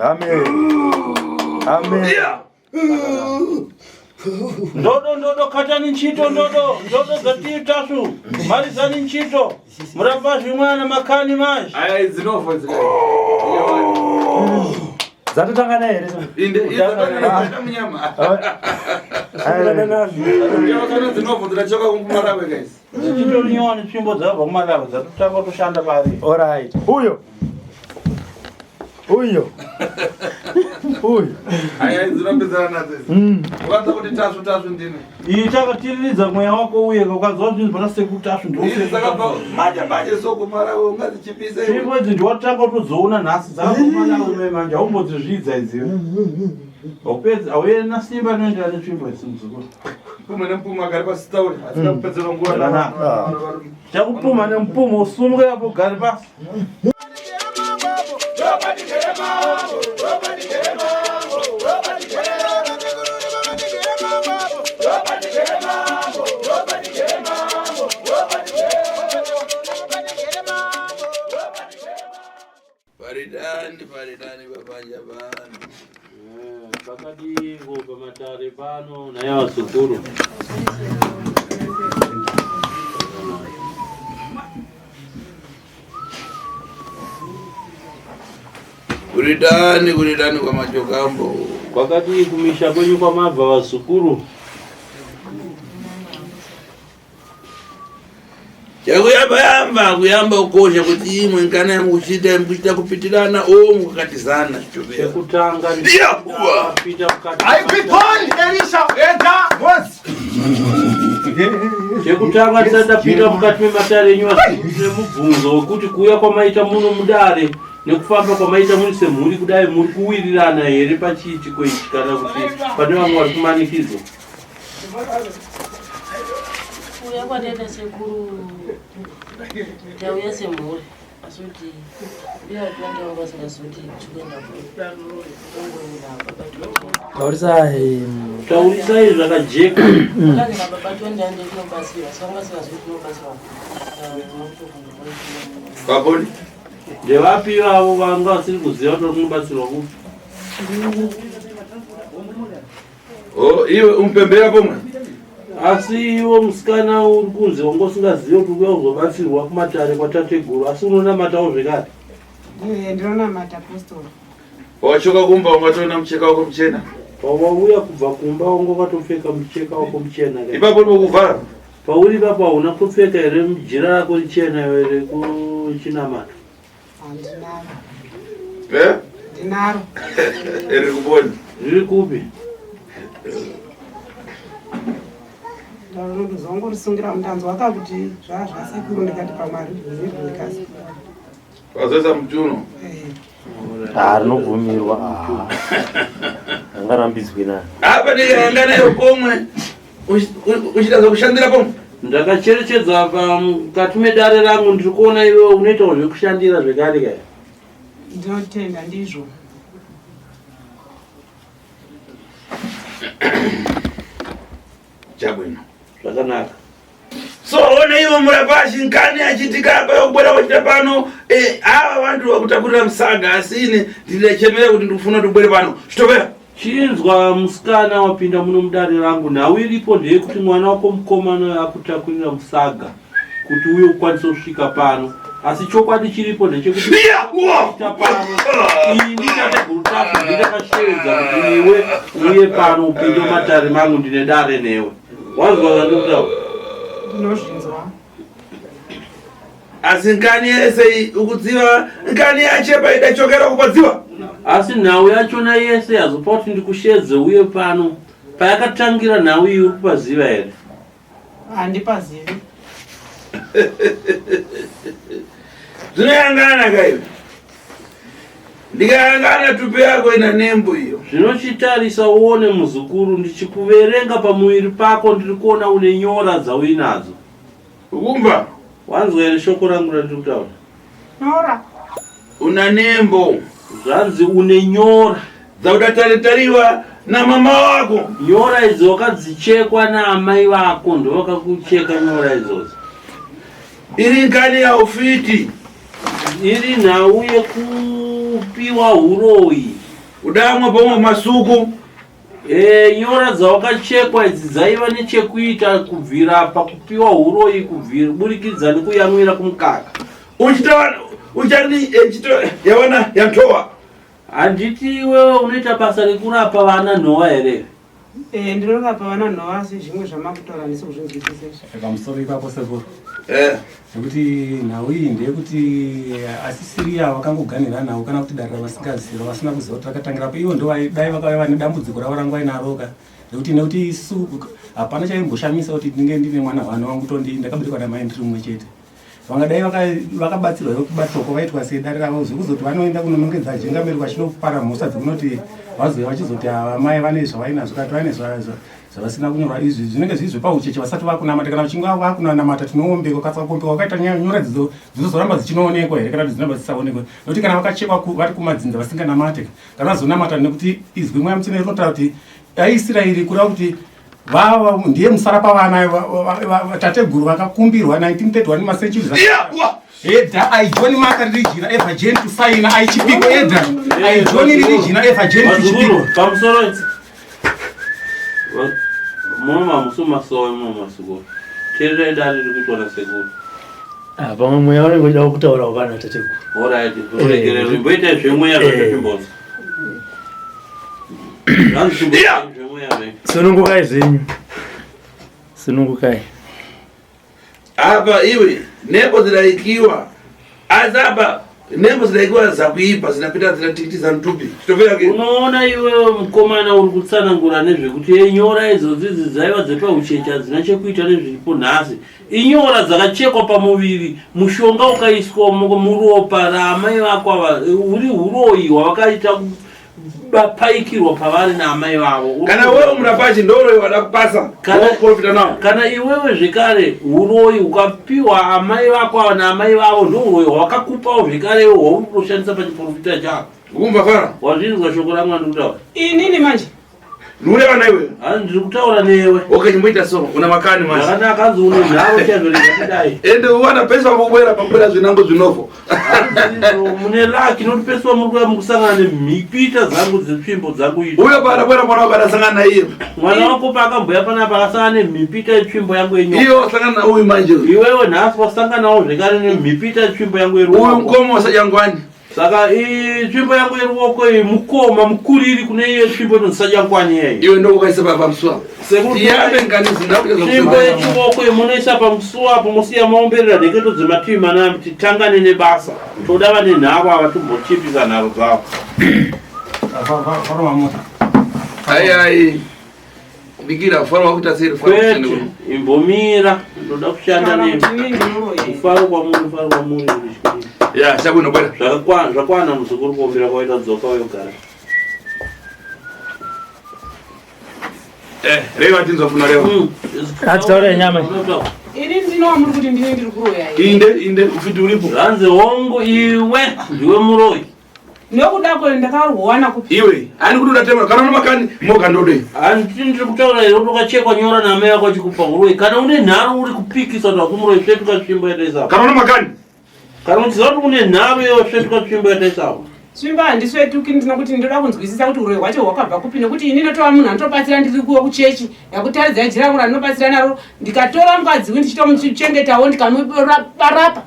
Amen. Amen. Ndodo katani nchito ndodo gati tasu malizani nchito murabashi mwana makani maji aya zinofa zile zatotangana here inde mnyama zinofa zinachoka kumarawe guys nchito nyoni twimbo dzabva kumarawe dzatotanga kushanda pari. All right. Uyo. Aya zinopedzana nadzo. Ukaanza kuti tasu ndini. Iyi takatiridza mweya wako uye ukazwa kuti panase kutasu ndose zakabva maje soko mara ungazichipisa iwe. Chimwe dzi ndotanga kuzoona nhasi dzakakumana ume manje aumbozvizvidza idziwo. Opedza awena simba noenda netsvimbo yesimuzukuru. Puma nempuma gari pasi tauri asina kupedzera nguva na. Chakupuma nempumo usumuke apo gari pasi. Paridani babanja bana. Pakati go pamatare pano na ya Sukuru. Kuridani kwa majokambo. Pakati kumisha kwenyu kwa mabva wa Sukuru. Kuyamba ukosha kuti imwe nkana yamukuchita kupitirana mukakatizana chitobera. Kutanga ndiyapita mukati. I people Elisha enter once. Chekutanga tsada pita mukati mematare nyuwasi mubvunzo wekuti kuya kwamaita muno mudare nekufamba kwamaita muri semhuri kudai muri kuwirirana here pachiitiko ichi kana kuti pane vamwe vari kumanikidzo. Kuya kwatenda sekuru ndauya semhuri asoti ndiyatanga vasingazoti chikuenda taurisai zvakajeka. Ndanga baba twenda ndinobatsira sanga singazoti ndinobatsira Baboni ndevapi avo vanga vasiri kuziva kuti munobatsirwa kupi. iwe umpembera pomwe asi iwo musikana uri kunze wanga usingazivi kuti uya kuzobatsirwa kumatare kwatateguru asi unonamatawo zvekare. Ndinonamata apostoli. wachoka kumba ungatona mucheka wako mchena Pawauya kubva kumba wanga wakatopfeka mucheka wako muchena. ipapo ndokuvhara pauri papa una kupfeka here mujira rako richena here kuchinamata. Ndinaro. Eri kubona Riri kupi? Ndozongo risungira mundanzo wakakuti zvazvasekuru ndikati pamari ndikasi. Wazoisa mtuno. Rinobvumirwa. Angarambidzwi na. Apa ndikanga nayo pomwe. Uchitaza kushandira pomwe. Ndakacherechedza mukati medare rangu ndiri kuona iwe unoitawo zvekushandira zvekare kaya. Ndinotenda ndizvo. Chabwino. Zvakanaka. So ona iwe murapashi nkani achitika apa yobwera wachita pano ava vantu vakutakurira musaga asine ndinechemera kuti ndikufuna tubwere pano chitopera chinzwa musikana wapinda muno mudare rangu nhau iripo ndeyekuti mwana wako mukomana akutakurira musaga kuti uye ukwanise kusvika pano asi chokwadi chiripo ndechekuti pano iyi nditategurutafu ndinakashevedza kuti iwe uye pano upinde mumatare mangu ndine dare newe wazwa zvandikutaura. Ndinozvinzwa. asi nkani yese ukudziva nkani yachepa idachokera kupadziwa asi nhau yachona yese yazopa kuti ndikushedze uye pano payakatangira nhau iyi uri kupaziva here? Handipazivi. zvinoyangana kaiwe ndikayangana tupe yako ina nembo iyo zvinochitarisa uone muzukuru ndichikuverenga pamuviri pako ndiri kuona une nyora dzauinadzo. ukumba wanzwa here shoko rangu randiri kutaura? Nyora. una nembo zvanzi une nyora dzaudatariwa namama wako. Nyora idzi wakadzichekwa naamai vako ndovakakucheka nyora idzodzo. iri nkani yaufiti iri nhau yekupiwa uroyi udamwa pomwe masuku nyora dzawakachekwa idzi dzaiva nechekuita kubvira pakupiwa huroyi kubvira burikidza nekuyamwira kumukaka uchani yawana yantowa handiti iwewe unoita basa rekurapa vana nhova here ndinorapa vana nhova asi zvimwe zvamakutora ndisi kuzvinzwisisa pamusoro ipapo sekuru nekuti nhau iyi ndeyekuti asisiriya vakangoganira nhau kana kuti darira vasingaziva vasina kuziva kuti rakatangira pa ivo ndodai vakauya nedambudziko ravo rangwa inaroka nekuti isu hapana chaimboshamisa kuti ndinge ndine mwana vana wangu tondi ndakaberekwa namai ndiri mumwe chete vangadai vakabatsirwa kubatsirwa kwavaitwa sedarira ravo zvekuzoti vanoenda kunonongedza jengameri vachinopara mhusa dzekunoti vazouya vachizoti mai vane zvavainazvo kati vaine zvavasina kunyora izvi zvinenge zviri zvepaucheche vasati vakunamata kana vachinge vakunamata tinoomberwa katsakomberwa wakaita nyora dzizoramba dzichinoonekwa here kana kuti dzinoramba dzisaonekwa nokuti kana vakachekwa vari kumadzinza vasinganamate kana vazonamata nekuti izwi mweya mutsina rinotaura kuti aisraeri kureva kuti vava ndiye musara pavana tateguru vakakumbirwa 1931 masenchuri Eda aijoin maka regional evagen to sign aichipiko eda aijoin regional evagen to chipiko pamusoro mama musoma sowe mama sugo tere dali rikutora seguro pamwe mweya wari ngoda kutaura vana tateguru alright kurekere zvimboita zvemweya zvachimboza sunungukai zvenyu sunungukai apa iwe nembo zidaikiwa asi apa nembo zidaikiwa zakuipa zinapita zinatikiti za mtupi unoona iwe mukomana uri kutsanangura nezvekuti nyora idzodzi dzaiva dzepaucheche dzina chekuita nezviripo nhasi inyora dzakachekwa pamuviri mushonga ukaiswa muropa raamai vako ava uri huroyi hwavakaita bapaikirwa pavari naamai vavo kana wewe murapachi ndoroyi wada kupasa kana iwewe zvekare huroyi ukapiwa amai vako ava naamai vavo ndohuroyi hwakakupawo zvekare hwauri kunoshandisa pachiprofita chako ukumva fara wazvinzwa shoko rangu andikutaura inini manje nureva naiwe ndiri kutaura newe chimboita so una makani manje zvakanaka anzi une nharo chazvorekatidai ende uwana pesa pakubwera pakubwera zvinango zvinofo mune laki notipeswa muri kuya mukusangana nemhipita dzangu dzetsvimbo dzakuita uyo parabwera mwana wakadasangana naiyo mwana wako paakambouya panapa akasangana nemhipita yetsvimbo yangu yenyoka iyo wasangana na uyu manje iwewe nhasi wasanganawo zvekare nemhipita yetsvimbo yangu yeruoko uyu mukoma wasajangwani saka tsvimbo yangu yeruoko iyi mukoma mukuriri kune iyo tsvimbo inozisajangwani yeyi iwe ndokukaisa pamusuwa tiyambe nganizinatsvimbo yechioko iyi munoisa pamusuwa apo musiya maomberera nheketo dzemativi manami titangane nebasa toda vane nharo ava tombochipisa nharo dzavo ai bikira ufaro wakuita seri kwete imbomira ndoda kushanda ufaro kwamuri ya chabwino bwera zvakwana muzukuru kuombera kwaita dzoka weyogara reva tinzofuna reva atitaure nyama ini ndinowa muri kuti ndine ndiri kuroya inde ufiti ulipo ranze hongu iwe ndiwe muroyi nokudako ndakarwana kupi iwe ani kuti udatema kana unamakani moga ndodei handiti ndiri kutaura here utokachekwa nyora namai yako achikupa uroyi kana une nharo uri kupikisa kuti wakumuroyi svetuka tsvimbo yataisavo kana unamakani kana uchiziva kuti une nharo iwe svetuka tsvimbo yataisavo svimbo handisvetuki ndina kuti ndoda kunzwisisa kuti uroyi hwacho hwakabva kupi nekuti ini ndotova munhu anotobatsira ndiri kuwo kuchechi yakutaridza jira rangu randinobatsira naro ndikatora mukadziwi ndichitomuchengetawo ndikamubarapa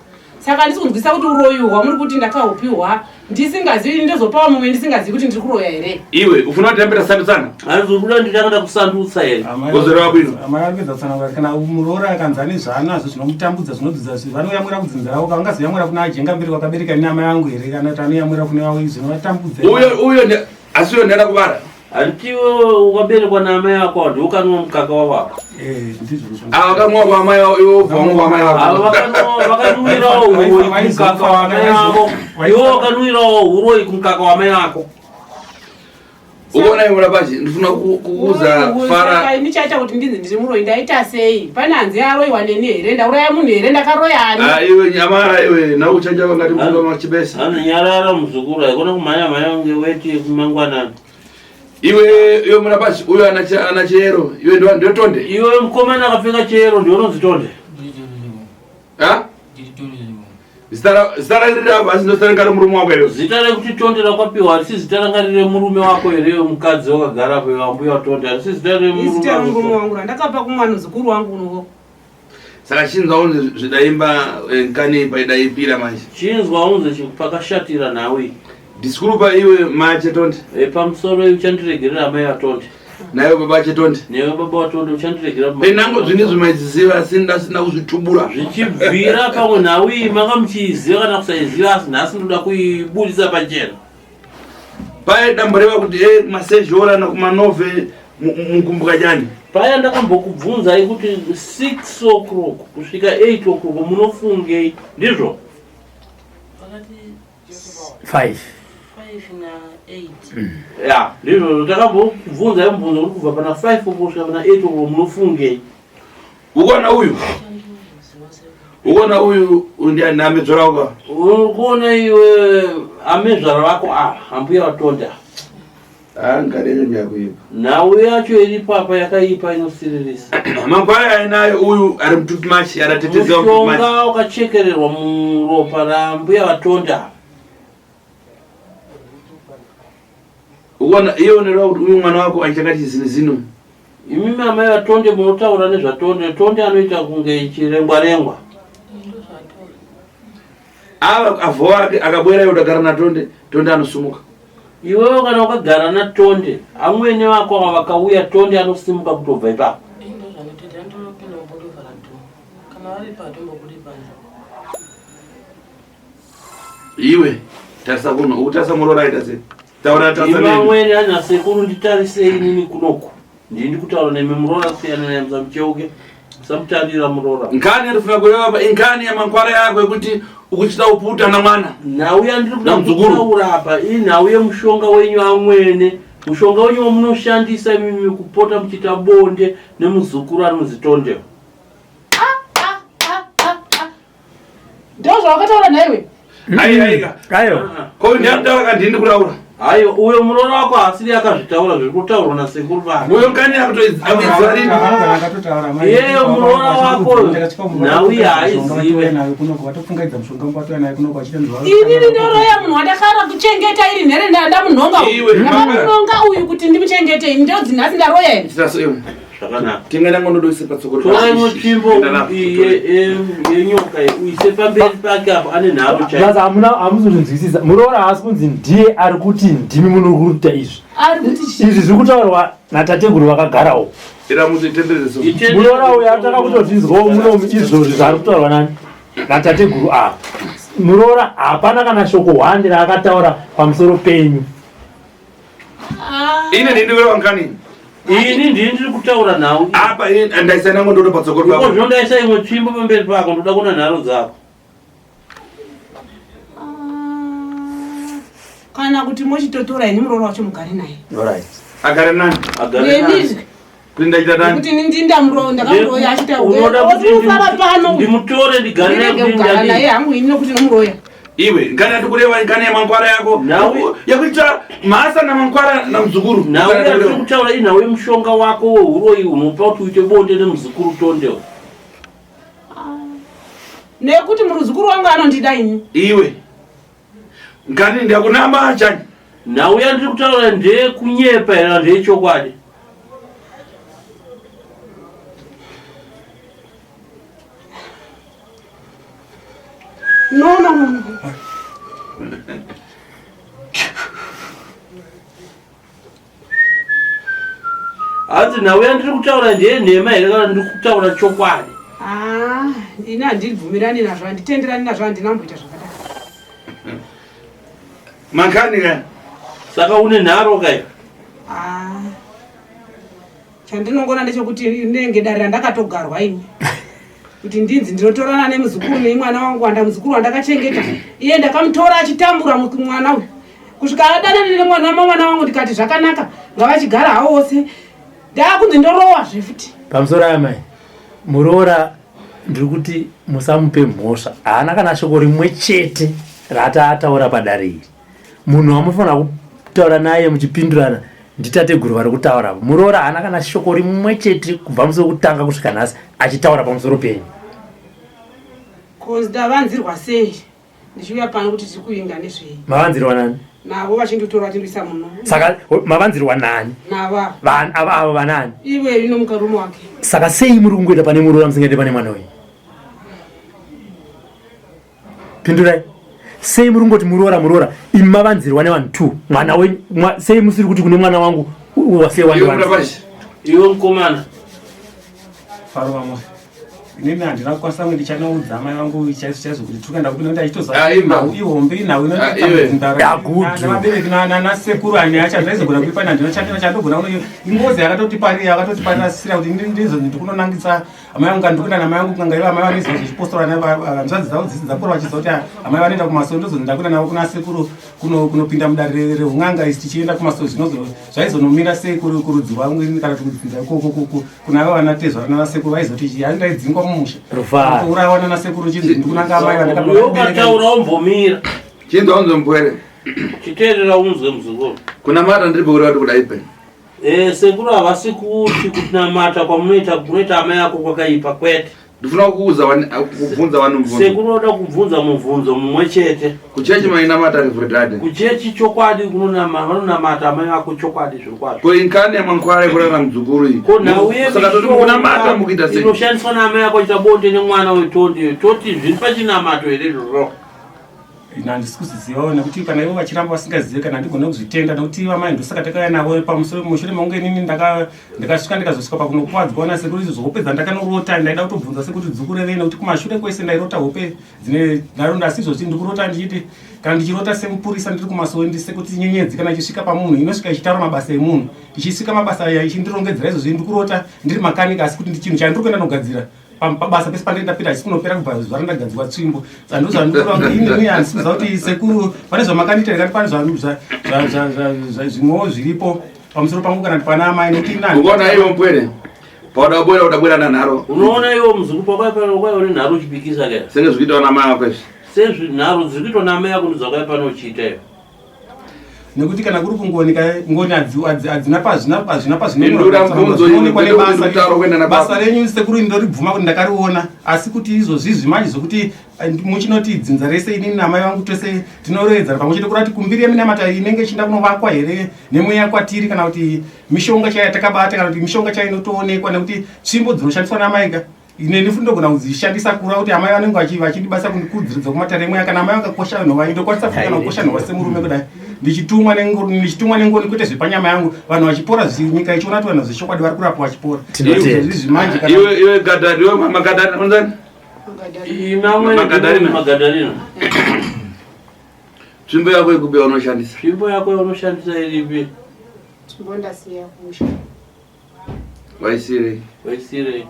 saka handisi kunzwisisa kuti uroyi hwamuri kuti ndakahupiwa ndisingazivi ndozopawo mumwe ndisingazivi kuti ndiri kuroya here iwe ufuna kuti ambira sandutsana handizokuda ndichakada kusandutsa here gozero wabwino amarakidza kusanangura kana muroora akanza nezvaanazvo zvinomutambudza zvinodzidza vanoyamwira kudzinza ravo kavangazoyamwira kuna ajenga mberi wakabereka neama yangu here kana kuti anoyamwira kune vavo zvinovatambudza uyo asi uyo ndada kubara handitiwe ukaberekwa naamai yako ndokanwa mukaka wavako vakamwa kwamai vakanwirawo uroyi kumukaka wamai yavo iwo vakanwirawo uroyi kumukaka wamai yako ukaona iwe murapachi ndifuna kuuza fara ini chaita kuti ndinzi ndiri muroyi ndaita sei pane hanzi yaroyiwa neni here ndauraya munhu here ndakaroyani iwe nyamara iwe nauchanja vangati munhu wamachibesa anonyarara muzukuru haikona kumhanya mhanya unge weti yekumangwanani iwe murapachi uyo ana chero iwe ndio tonde iwe mukomana akapfeka chero ndio unonzi tonde Zita riri apa asi ndo ranga murume wako ere? Zita rekuti Tonde rakapiwa harisi zita ranga riri murume wako ere mukadzi wakagara pambuya Tonde harisi zita remurume wangu randakapa kumwanuzukuru wangu unowo. Saka chinzwa unze zvidaimba nkani paidaipira manje. Chinzwa unze pakashatira nawe. Disukuru pa iwe mache Tonde. Pamusoro uchandiregerera mai aTonde. Naye baba cheTonde. Newe baba waTonde uchandiregerera. Penango zvinizvi maiziva sina kuzvitubura. Zvichibvira pamwe nawe makamuchiziva kana kusaiziva asi nhasi ndoda kuibudisa pachena. Paya dambo reva kuti masezhora nakumanove mukumbuka chani. Paya ndakambokubvunzai kuti 6 o'clock kusvika 8 o'clock munofungei ndizvo? 5 na 8. Ya, ndizvo ndakambokubvunzai mubvunzo kuti kubva pana 5 o'clock kusvika pana 8 o'clock munofungei. Uona uyu ndiani amedzvara wako? Ukuona iwe amedzvara wako ambuya waTonde. Ngadenge nyakuipa. Nawe yacho iripo apa yakaipa inosiririsa. Mangwaya ainayo uyu ari mututumachi aratetedza mututumachi. Mushonga wakachekererwa muropa rambuya waTonde. Uona iyo unerwa kuti uyu mwana wako achakati zino. Imimi amai vaTonde munotaura nezvaTonde. Tonde anoita kunge chirengwa-rengwa. Ava avho ake akabwera iwe udagara naTonde, Tonde anosumuka. Iwewe kana ukagara naTonde, amweni vako vakauya Tonde anosimuka kutobva ipapo. Iwe tarisa kuno utarisa muroora aita sei? Taura tarisa nini? Imamweni ana sekuru nditarisei nini kunoku. Ndindi kutaura nemi muroora siyana naye musamucheuke. Samutarira muroora. Nkani arifuna kureva pa inkani ya mankwara yako yekuti ukuchita uputa na mwana. Nauya ndiri kuda kutaura apa inhauye mushonga wenyu amwene. Mushonga wenyu wamunoshandisa imimi kupota muchita bonde neMuzukuru ari muZitonde. Ndozvo wakataura naiwe? Ayo. Ko ndiyataura kandindi kutaura. Ayo uyo muroora wako asiri akazvitaura zviri kutaurwa nasekuru vako. Uyo nkani akutoidzwa rini? Yeyo muroora wako nauye haizive. Inini ndoroya munhu wandakara kuchengeta iri nhere ndanda munhonga uyu. Ndamunonga uyu kuti ndimuchengete ini ndodzi nhasi ndaroya ine. Zvakanaka. Tingana ngonodoise patsoko. Torai mutsvimbo yenyoka uise pamberi pake apo ane nharo chaiyo. Basa hamuzonzwisisa. Muroora haasi kunzi ndiye ari kuti ndimi munori kuita izvi. Izvi zviri kutaurwa natateguru vakagarawo. Ira muzitenderezo. Muroora uyu ataka kutozvinzwawo munomu izvozvi zvari kutaurwa nani natateguru ava. Muroora hapana kana shoko hwandi raakataura pamusoro penyu. Ine ndindiwira nkani. Ini ndiri kutaura nawo. Apa ndaisa nangu ndodo patsoko pako. Uko zvondaisa imwe tsvimbo pamberi pako ndoda kuona nharo dzako. Kana kuti mochitotora ini muroora wacho mugare naye. Alright. Agare nani? Agare nani? Ndaita nani? Kuti ndindamuroora ndakamuroya achita unoda kuti pano. Ndimutore ndigare naye hangu ini nokuti nomuroya. Iwe ngani atikureva ngani ya mankwara yako yakuita mhasa na mankwara na muzukuru. Nawe ari kutaura inhawe mushonga wako wehuroi unopa kuti uite bonde neMuzukuru Tonde. Nekuti muzukuru wangu anondida ini. Iwe ngani ndakunamba chani? Nawe ari kutaura ndekunyepa era ndechokwadi. No. Hanzi nawe ndiri kutaura ndiye nhema here kana ndiri kutaura chokwadi? Ini handibvumirani nazvo, handitenderani nazvo, handinamboita zvakadaro. Mankani ka? Saka une nharo kai? Chandinongona ndechekuti ndenge dare randakatogarwa ini. Kuti ndinzi ndinotorana neMuzukuru neimwana wangu wandamuzukuru wandakachengeta. Iye ndakamutora achitambura mwana uyu. Kusvika adanana nemwana wangu ndikati zvakanaka ngavachigara havo vose. Ndakunzi ndorowa zvefuti. Pamusoro amai. Muroora ndiri kuti musamupe mhosva. Haana kana shoko rimwe chete rataataura padare iri. Munhu wamufanira kutaura naye muchipindurana nditateguru vari kutaura. Muroora haana kana shoko rimwe chete kubva musoro kutanga kusvika nhasi achitaura pamusoro penyu. Kozi ndavanzirwa sei? ndichiuya pano kuti tikuinga nezvei mavanzirwa nani navo vachindotora vachindoisa muno saka mavanzirwa nani nava ava vanani iwe ino mukarume wake saka sei muri kungoita pane Murora musingaite pane mwana wenyu pindurai sei muri kungoti Murora imi mavanzirwa nevanhu 2 mwana wenyu sei musiri kuti kune mwana wangu iwe mukomana faro vamwe inini handina kukwanisa kunge ndichanoudza mai vangu chaizo kuti tukaenda kupinda kuti achitozaihombe inhau inonavabereki nanasekuru ani acho andaizogona kuipana ndinochandina chandogona kuno ingozi yakatotiparirasira kuti ndizo ndikunonangisa amai vangu kandikuenda namai vangu kungangaiva amai vaneizo zvechipostora hanzvadzi dzavo dzisi dzakura vachiziva kuti amai vanoenda kumasowe ndozo ndakuenda navo kuna sekuru kunopinda mudare rehunganga isi tichienda kumasowe zvinozo zvaizonomira sei kurudzi rwangu kana tikudzinza ikoko kuna ava vanatezwa nanasekuru vaizoti handaidzingwa mumusha urawa nanasekuru chinzi ndikunanga amai vanakataura umbomira chinzi waunzombwere chiteerera unzwe muzukuru kunamata ndiripo kuti wati kudaipe sekuru havasi kuti kunamata kwamunoita amai ako kwakaipa kwete ndifuna kubvunza vanhu sekuru oda kubvunza mubvunzo mumwe chete kuchechi mainamata revhurdade kuchechi chokwadi vanonamata amai ako chokwadi zvirokwadi ko inkani yamankwara kurara mudzukuru iyi saka toti kunamata mukuita sei inoshandiswa naamai ako chita bonde nemwana wetonde toti zviri pachinamato here izvozvo handisi kuzizivawo nekuti kana ivo vachiramba vasingazive kana ndigone kuzvitenda nekuti vamai ndosaka takauya navo mushure mangu inini ndakasvika ndikazosvika pakunokuvadzwa nasekuru izvo zvokupedza ndakanorota ndaida kutobvunza sekuti dzukuru rei nekuti kumashure kwese ndairota hope dzine nharonda asi izvozvi ndikurota ndichiti kana ndichirota semupurisa ndiri kumasowe ndisekuti nyenyedzi kana ichisvika pamunhu inosvika ichitaura mabasa emunhu ichisvika mabasa aya ichindirongedzera izvozvi ndikurota ndiri makanika asi kuti chinhu chandiri kuenda nogadzira pabasa pese pandaendapira hachisi kunopera kubva zuva randagadzirwa tsvimbo sandozvandiinini handisiuza kuti sekuru pane zvamakandiita kati pane zvimwewo zviripo pamusoro pangu kana pana amai nokuona ivo mpwere pauda kubwera udabwera nanharo unoona ivo muzukuru pakwaione nharo uchipikisa kaya senge zvikuitawo namai ako izvi sezvinharo dziri kuitwa namai ako ndizvakwai pano uchiita iyo nekuti kana kuri kungooneka ngoni hadzina pazvinapazvinapazvinobasa renyu sekuru indoribvuma kuti ndakariona asi kuti izvozvizvi manje zvokuti muchinoti dzinza rese inini namai vangu tose tinoreedzana pamwe chete kurati kumbiri yeminamata inenge ichinda kunovakwa here nemweya kwatiri kana kuti mishonga chaiya takabata kana kuti mishonga chainotoonekwa nekuti tsvimbo dzinoshandiswa namaika ine ndinofundogona kudzishandisa kura kuti amai vanenge vachindibasa kundikudziridza kumatare mweya kana amai vakakosha nhova indokwanisa kana kukosha nhova semurume kudai ndichitumwa nengoni kwete zvepanyama yangu vanhu vachipora nyika ichiona kuti vanhu zvechokwadi vari kurapwa vachipora zvimanje iwe gadari iwe magadari unzani Magadaline tsvimbo yako ikupi unoshandisa tsvimbo yako unoshandisa iripi ndasiya kusha waisirei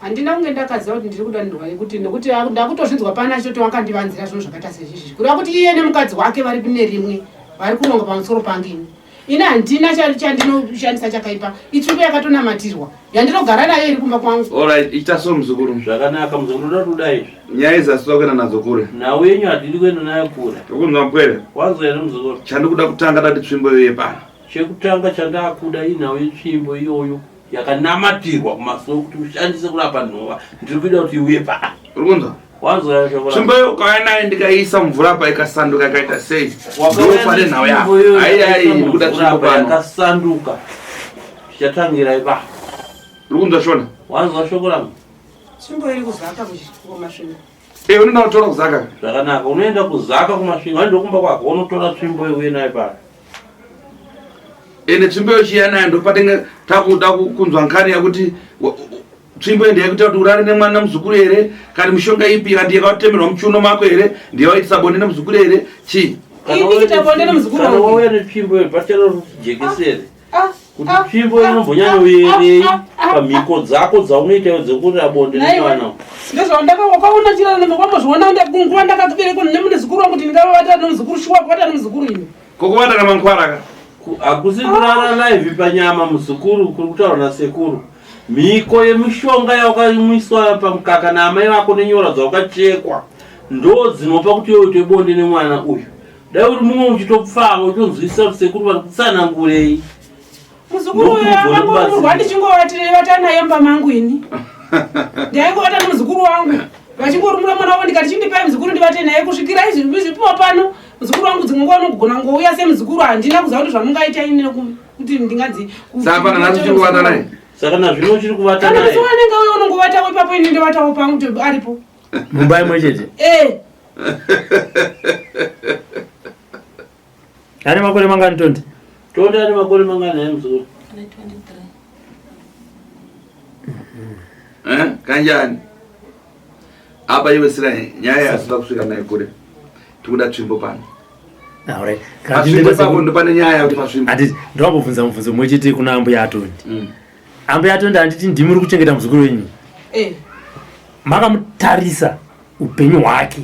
handina kunge ndakaziva kuti ndiri kudanirwa kuti nekuti ndakutozvinzwa pana choti wakandivanzira zvinhu zvakaita sezvizvi kureva kuti iye nemukadzi wake vari kune rimwe vari kunonga pamusoro pangini ina handina chandinoshandisa chakaipa itsvimbo yakatonamatirwa yandinogara nayo iri kumba kwangu alright ichita so muzukuru zvakanaka muzukuru unoda kuda izvi nyaya izasisa kuenda nadzo kure nhau yenyu hatidi kuenda nayo kure ukunzwa mpwere wanzwa here muzukuru chandikuda kutanga dati tsvimbo iyoye pano chekutanga chandakuda inhau yetsvimbo iyoyo yakanamatirwa kumasowe kuti ushandise kurapa nhova ndiri kuida kuti iuye pano uri kunzwa wanzwa tsvimbo iyo ukauya nayo ndikaiisa mvura pa ikasanduka ikaita sei ndopane nhau yako aiai ndikuda tsvimbo pano yakasanduka zvichatangira ipa uri kunzwa shona wanzwa shoko rangu tsvimbo iri kuzaka kumasvingo unoenda kutora kuzaka zvakanaka unoenda kuzaka kumasvingo handokumba kwako unotora tsvimbo iuye nayo pano ene tsvimbo iyo chiya nayo ndopatenga takuda kunzwa nkani yakuti tsvimbo iyo ndeyekuita kuti urare nemwana muzukuru here kana mishonga ipi kandi yakatemerwa muchiuno mako here ndiyawaitisa bonde nemuzukuru here chii kana wauya netsvimbo iyo pachero jekesere kuti tsvimbo iyo inombonyanya uyerei pamhiko dzako dzaunoita dzekurira bonde nemwana ndezvandakawakaona chira nemakambozviona nguva ndakabereko nemuzukuru wangu kuti ndingavavata nemuzukuru shuwa kuvata nemuzukuru ini kokuvata kamankwara hakusi kurara live panyama muzukuru kuri kutaura nasekuru mhiko yemishonga yawakaiswa pamukaka naamai vako nenyora dzawakachekwa ndo dzinopa kuti uite bonde nemwana uyu dai uri mumwe uchitopfava uchitonzwisisa kuti sekuru vari kutsanangurei muzukuru uyo akangorwa ndichingovatire vata naye mba mangu ini ndaingovata nemuzukuru wangu vachingorumura mwana wavo ndikati chindipai muzukuru ndivate naye kusvikira izvipiwa pano muzukuru wangu dzimwe anogona ngouya semuzukuru handina kuziva kuti zvamungaita ine kuti ndingadzi sapana nhasi chiri kuvata naye saka nazvino chiri kuvata naye kana wanenge uyo unongovatawo ipapo ine ndovatawo pangu kuti aripo mumba imwe chete ane makore mangani Tonde ane makore mangani naye muzukuru 23 kanjani apa iwe Sly nyaya yasida kusvika naye kure tikuda tsvimbo pano ndo pane nyaya kuti pasvimbo handiti ndovambobvunza mubvunzo mumwe chete kuna ambuya aTonde ambuya aTonde handiti ndimi uri kuchengeta muzukuru wenyu makamutarisa upenyu hwake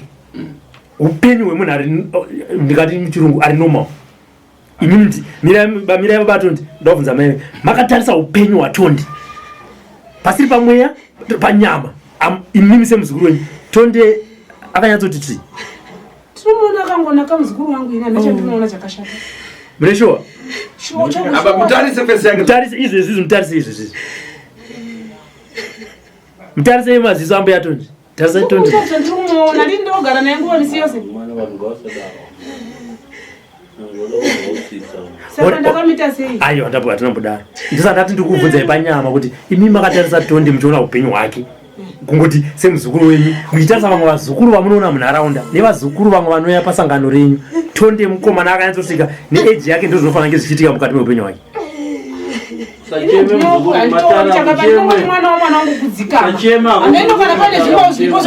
upenyu hwemunhu ndikati muchirungu ari normal immunity mirai baba Tonde ndovabvunza mai makatarisa upenyu hwaTonde pasiri pamweya panyama imimi semuzukuru wenyu Tonde akanyatsoti tii tinomuona akangonaka muzukuru wangu ina nechandinoona chakashata mureshowa apa mutarise fesi yake mutarise izvezvi mutarise izvezvi mutarise yemaziso ambuya Tonde tarisa Tonde ndinomuona ndini ndogara naye nguva misi yose saka ndakamita sei aiwa ndabva tinambodaro ndisandati ndikubvunzai panyama kuti imi makatarisa Tonde muchiona upenyu hwake kungoti semuzukuru wenyu muchitarisa vamwe vazukuru vamunoona munharaunda nevazukuru vamwe vanouya pasangano renyu Tonde mukomana akanyatsosvika neeji yake ndozvinofana kunge zvichiitika mukati meupenyu hwake mwana wamwana wangu kudzikama ameno kana pane zvipo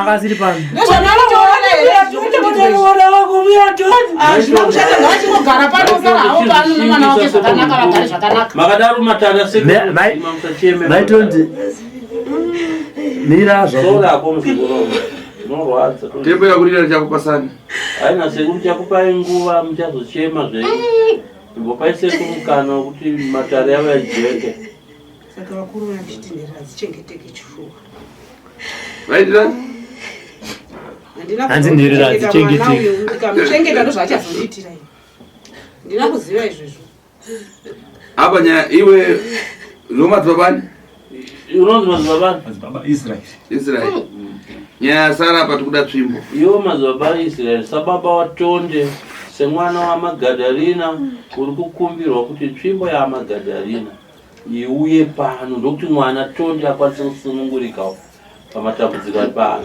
angasiri pano makadaro matanda Tonde mira zvaorako muzukuru norwadza tembo yakurira chakupasani haina sekuti chakupai nguva muchazochema zvenyu imbopaise kumukana wekuti matare avo yajeke saka vakuru vanachitendera hadzichengeteke chifuva vaitira hanzi ndirira hadzichengeteke ndikamuchengeta ndozvaachazondiitira ndina kuziva izvezvo apa nyaya iwe nomadzibabani unonzi madzibabani madzibaba Israel nyaya yasara apa tikuda tsvimbo iwo madzibaba Israel sababa waTonde semwana waMagadalina uri kukumbirwa kuti tsvimbo yaMagadalina iuye pano ndokuti mwana Tonde akwanise kusunungurikawo pamatambudziko ari pano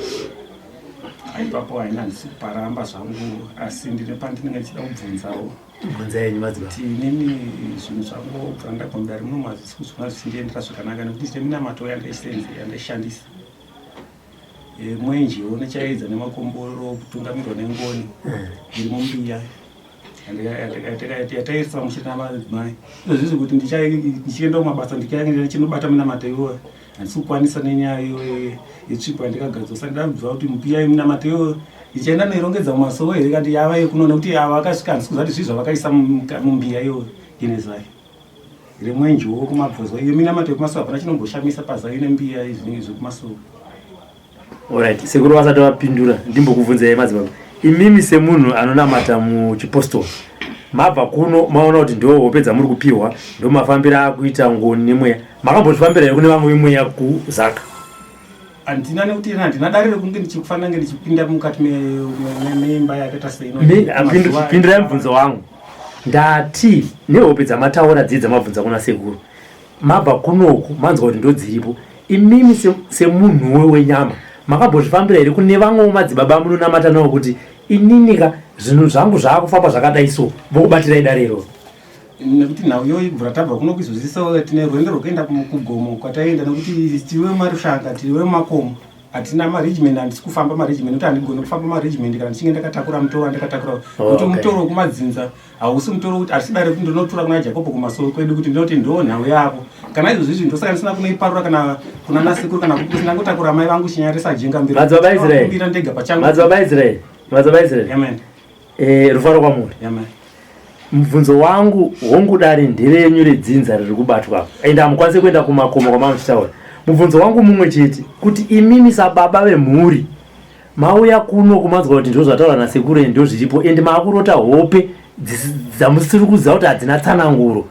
aipapo haina handisi paramba zvangu asi ndine pandinenge ndichida kubvunzawo bvunza yenyu madzibaba inini zvinhu zvangu pandagomba rimwe mazisi kuzvona zvichindiendera zvakanaka nekuti ndine minamato yandaishandisa mwenjewo nechaedza nemakomboro kutungamirwa nengoni iri mumbiya yataisa muchina madzimai izvozvizvi kuti ndichienda kumabasa ndichinobata minamato iwoyo handisi kukwanisa nenyaya yetsvipo yandikagadzwa saka ndabvunza kuti mupiya yeminamato iwoyo ichienda neirongedza mumasowe here kandi yava yekuno nekuti ava vakasvika handisi kuziva kuti zvii zvavakaisa mumbiya iyoyo inezai iri mwenjewo kumabvozwa iyo minamato yekumasowe hapana chinomboshamisa pazai nembiya izvinenge zvekumasowe alright sekuru vasati vapindura ndimbokubvunzai madzibaba imimi semunhu anonamata muchipostoro mabva kuno maona kuti ndo hope dzamuri kupiwa ndo mafambira akuita ngoni nemweya makambozvifambira here kune vamwe vemweya kuzaka handina nekuti handina dare rekunge ndichikufanira nge ndichipinda mukati meimba yakaita seino pindurai mubvunzo wangu ndati nehope dzamataura dzii dzamabvunza kuna sekuru mabva kunoku manzwa kuti ndo dziripo imimi semunhuwe wenyama makambozvifambira here kune vamwewo madzibaba munonamata nawo kuti ininika zvinhu zvangu zvaakufamba zvakadai so vokubatirai darero nekuti nhau iyo ibvura tabva kuno kuizozvisawo tine rwendo rwokuenda kugomo kwataenda nekuti tiwe marushanga tiwe makomo hatina maregiment handisi kufamba maregiment nekuti handigoni kufamba maregiment kana ndichinge ndakatakura mutoro wandakatakura kuti mutoro wekumadzinza hausi mutoro kuti hatisidare kuti ndinotura kuna Jacob kumasoro kwedu kuti ndinoti ndo nhau yako kana izvozvizvi ndosaka ndisina kunoiparura kana kuna nasekuru kana kuti ndinangotakura mai vangu chinyarisa jenga mbiri madzibaba ndega pachangu madzibaba Israel amen rufaro kwamuri amen mubvunzo wangu hongudare nderenyu redzinza riri kubatwa ende hamukwanisi kuenda kumakomo kwamamuchitaura mubvunzo wangu mumwe chete kuti imimi sababa vemhuri mauya kuno kumanzwa kuti ndozvataura nasekuru ndo zviripo ende maakurota hope dzamusiri kuziva kuti hadzina tsananguro.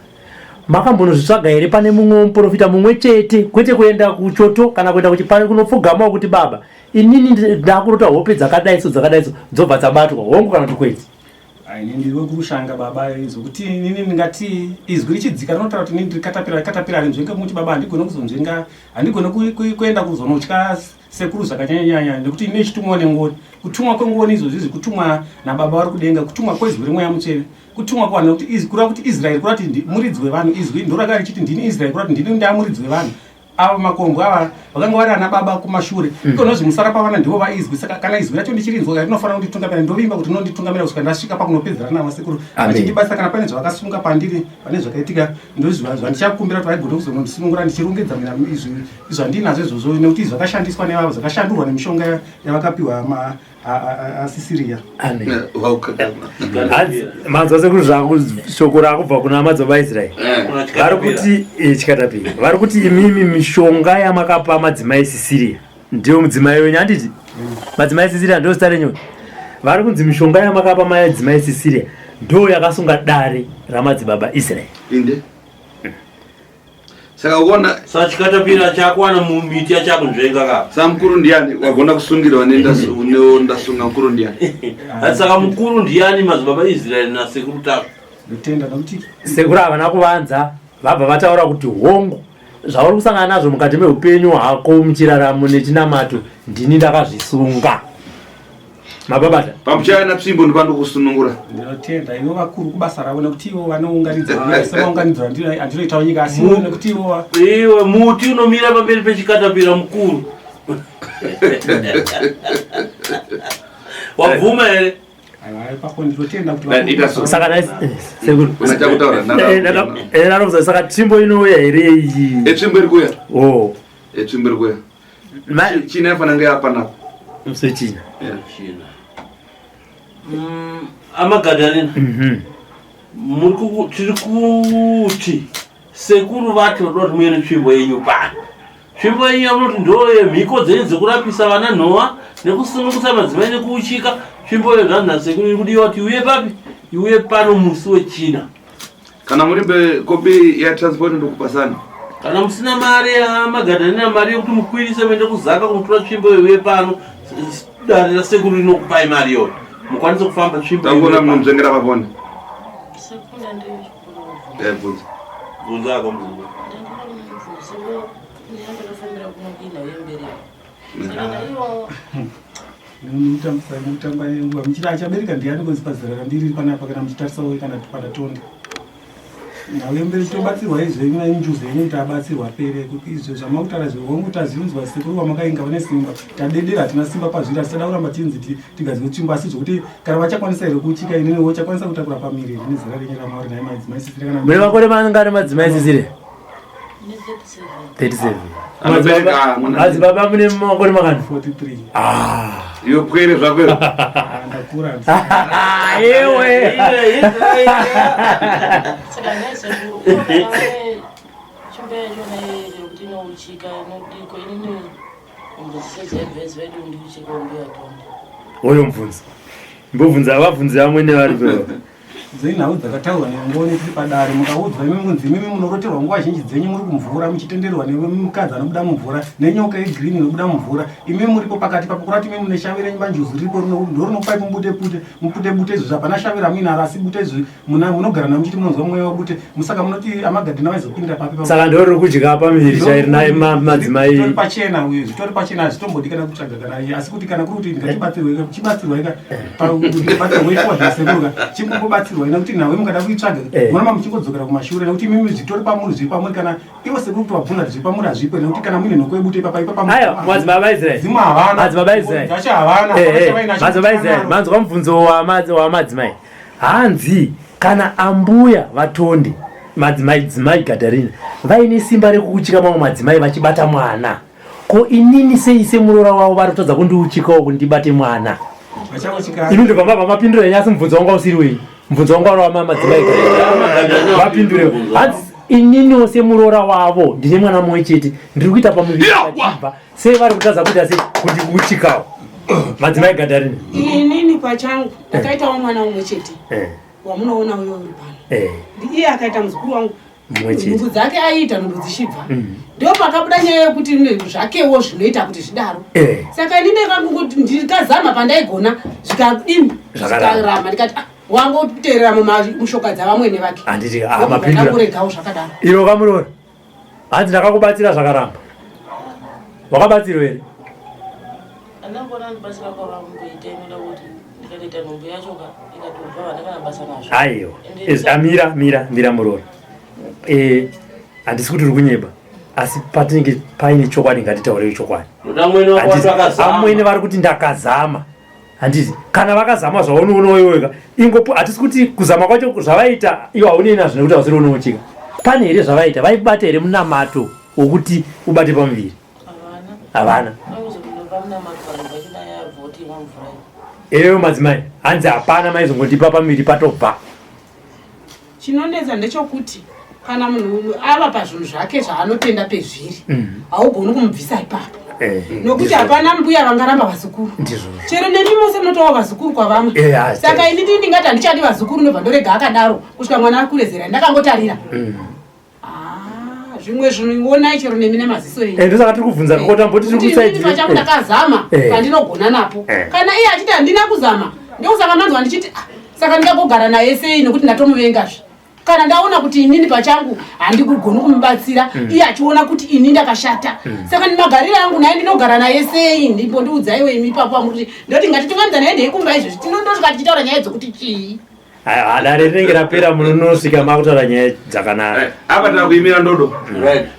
Makambonozvitsvaga here pane mumwe muprofita mumwe chete kwete kuenda kuchoto kana kuenda kuchipani kunopfugamawo kuti baba inini ndakurota hope dzakadaiso dzobva dzabatwa hongu kana kuti kwete? Inini ndiri kushanga baba izokuti inini ndingati izwi richidzika rinotaura kuti inini ndikatapira rinzvenga muti baba handigone kuzonzvenga handigone kuenda kuzonotya sekuru zvakanyanya nekuti ine chitumwa nengoni kutumwa kwengoni izvozvizvi kutumwa nababa vari kudenga kutumwa kwezwi remweya mutsvene kutumwa kuvanhu kuti kureva kuti Israeri kurati muridzi wevanhu izwi ndoraka richiti ndini Israeri kurati ndini ndamuridzi wevanhu ava makombo ava vakanga vari ana baba kumashure ikonozvi musara pavana ndivo vaizwi saka kana izwi racho ndichirinzwa rinofanira kunditungamira ndovimba kuti nonditungamira kusvika ndasvika pakunopedzera namasekuru vachindibasa kana pane zvavakasunga pandiri pane zvakaitika ndozvandichakumbira kuti vaigona kuzonondisunungura ndichirongedza mina izvi zvandinazvo izvozvo nekuti izvi zvakashandiswa nevavo zvakashandurwa nemishonga yavakapiwa asisiria. Manzwa sekuru zvangu shoko rakubva kuna madzibaba Israeri vari kuti chikatapira vari kuti imimi mishonga yamakapa madzimai eSisiria ndiyo mudzimai wenyu handiti madzimai eSisiria ndo zita renyu vari kunzi mishonga yamakapa madzimai eSisiria ndo yakasunga dare ramadzibaba Israeri inde saka uona sachikatapira chakwana mumiti yachakunzvenga ka samukuru ndiani wagona kusungirwa ndasunga mukuru ndiani saka mukuru ndiani madzibaba Israeri nasekuru tako ndotenda nokuti sekuru havana kuvanza vabva vataura kuti hongu zvauri kusangana nazvo mukati meupenyu hwako muchiraramo nechinamato ndini ndakazvisunga mababata pamuchaya tsvimbo ndipandokusunungura ndinotenda ivo vakuru kubasa ravo nekuti ivo vanounganidza semaunganidzwa andinoitawo nyika asi nekuti iwe muti unomira pamberi pechikatapira mukuru wabvuma here saka tsvimbo inouya here iyi etsvimbo iri kuya etsvimbo iri kuya china yafanira nga yapanapo musechina Magadaline tiri kuti sekuru vati vadoti muine tsvimbo yenyu pano tsvimbo yenyu yamunoti ndo yemhiko dzenyu dzekurapisa vana nhowa nekusunungusa madzimai nekuuchika tsvimbo iyo zvanhu nasekuru iri kudiwa kuti iuye papi iuye pano musi wechina kana muri kopi yatransport ndokupasana kana musina mari yaMagadaline mari yekuti mukwirise muende kuzaka kunotora tsvimbo iyo iuye pano dare rasekuru rinokupai mari iyoyo mukwanise kufamba tsvimbo tangona munomuzvengera pabonde sekunda ndezvibvunza bvunza akamuzvunza ndakafambira kunokina uyemberi saka naivo mutamba nenguva muchira achabereka ndiani kuzipazira randiri panapa kana muchitarisawo kana padatonda nawe mberi tobatsirwa izvenyu injuzi yenyu kuti abatsirwa pere izvo zvamakutaura zvehongu tazinzwa sekuru vamakainga vane simba tadedera hatina simba pazviri asi tada kuramba tinzi tigazive tsvimbo asi zvokuti kana vachakwanisa here kuchika ininiwo chakwanisa kutakura pamiri rine zera renyu ramwari naye madzimai eSisiria kana mune makore mangari madzimai eSisiria 37 madzibaba mune makore makani 43 iyo pwere zvakwero ndakura ewe saka naisekuru chimbo yachona yekuti inouchika inodiko inini mbozisezevhezi vedu ndiuchika umbiyatonda oyo mubvunzi mbobvunza vabvunzi vamwe nevari peo dzenhau dzakataurwa nengoni tiri padare mukaudzwa imi munzi imimi munoroterwa nguva zhinji dzenyu muri kumvura muchitenderwa nemukadzi anobuda mumvura nenyoka yegirini inobuda mumvura imi muripo pakati papo kurati imi mune shavira nyumbanjuzi ripo ndorinopai muputebute izvo zvapana shavira muinaro asi bute izvi munogara na muchiti munonzwa mweya wabute musaka munoti Amagadina vaizopindira papi saka ndoriri kudya pamiri chairi naye madzimai tori pachena uye zvitori pachena hazvitombodi kana kutsvaga kana asi kuti kana kuri kuti ndingachibatsirwa ika pakubatsirwa ichiwa zvasekuruka chimbobatsirwa nekuti nawe mungada kuitsvaga munama muchingodzokera kumashure nekuti imimi zvitori pamuri zviri pamuri kana ivo sekuru kuti wabvunza zviri pamuri hazvipo nekuti kana muine nhoko yebute madzibaba Israeri dzimwe havana madzibaba Israeri zvacho havana madzibaba Israeri manzwa mubvunzo wamadzimai hanzi kana ambuya vatonde madzimai Gadharina vaine simba rekuuchika mamwe madzimai vachibata mwana ko inini sei semurora wavo vari kutodza kundiuchikawo kundibate mwana imi ndobva pamapinduro enyu asi mubvunzo wanga usiri wenyu mubvunzo wanga wari madzimai Gadharina vapindure hanzi ininiwo semurora wavo ndine mwana mumwe chete ndiri kuita pamuviri vachibva sei vari kutadza kuita sei kundiuchikawo Madzimai Gadarini. Inini pachangu ndakaitawo mwana umwe chete. Wamunoona uyo uri pano. Iye akaita muzukuru wangu. Nhumbu dzake aita nhumbu dzichibva. Ndio pakabuda nyaya yekuti zvakewo zvinoita kuti zvidaro. Saka inini ndikazama pandaigona zvikadini zvakarama ndikati wangoteerera mumushoka dzavamwene vake. Handiti mapindura. Ndakuregawo zvakadaro. Iro Kamurora. Hanzi ndakakubatsira zvakaramba. Wakabatsirwa here? Andangona ndibatsira kwavangoita inoda kuti ndikaita nhumbu yacho ikatobva vandakana basa nazvo. Aiyo. Mira Murora. Handisi kuti uri kunyeba. Asi patinenge paine chokwadi ngatitaurei chokwadi. Amwene vari kuti ndakazama. Handiti kana vakazama zvaunoona weweka. Hatisi kuti kuzama kwacho zvavaita iwo haunei nazvo nekuti hausiri unochika. Pane here zvavaita vaibata here munamato wokuti ubate pamuviri? Havana. Ewe madzimai, hanzi hapana maizongondipa pamuviri patobva. Chinonetsa ndechokuti kana munhu ava pazvinhu zvake zvaanotenda pezviri haugoni kumubvisa ipapo. Nokuti hapana mbuya vangaramba vazukuru. Chero nemi mose munotowa vazukuru kwavamwe. Saka inini ndingati handichadi vazukuru nobva ndorega akadaro kusvika mwana akure zera ndakangotarira. Zvimwe zvinonai chero nemi nemaziso enyu. Ndosaka tiri kubvunza kokota mboti tiri kusaidzi. Pachaku ndakazama pandinogona napo. Kana iye achiti handina kuzama ndokusaka manzwa ndichiti saka ndingagogara naye sei nokuti ndatomuvengazve. Kana ndaona kuti inini pachangu handikugona kumubatsira iye achiona kuti ini ndakashata. Saka magariro angu naye ndinogara naye sei ndipo ndiudzaiwo imi ipapo amuti ndoti ngatitungamidza naye ndeikumba izvozvi tinondosvika tichitaura nyaya dzokuti chii. Dare rinenge rapera munonosvika makutaura nyaya dzakanaka. Apa takuimira ndodo.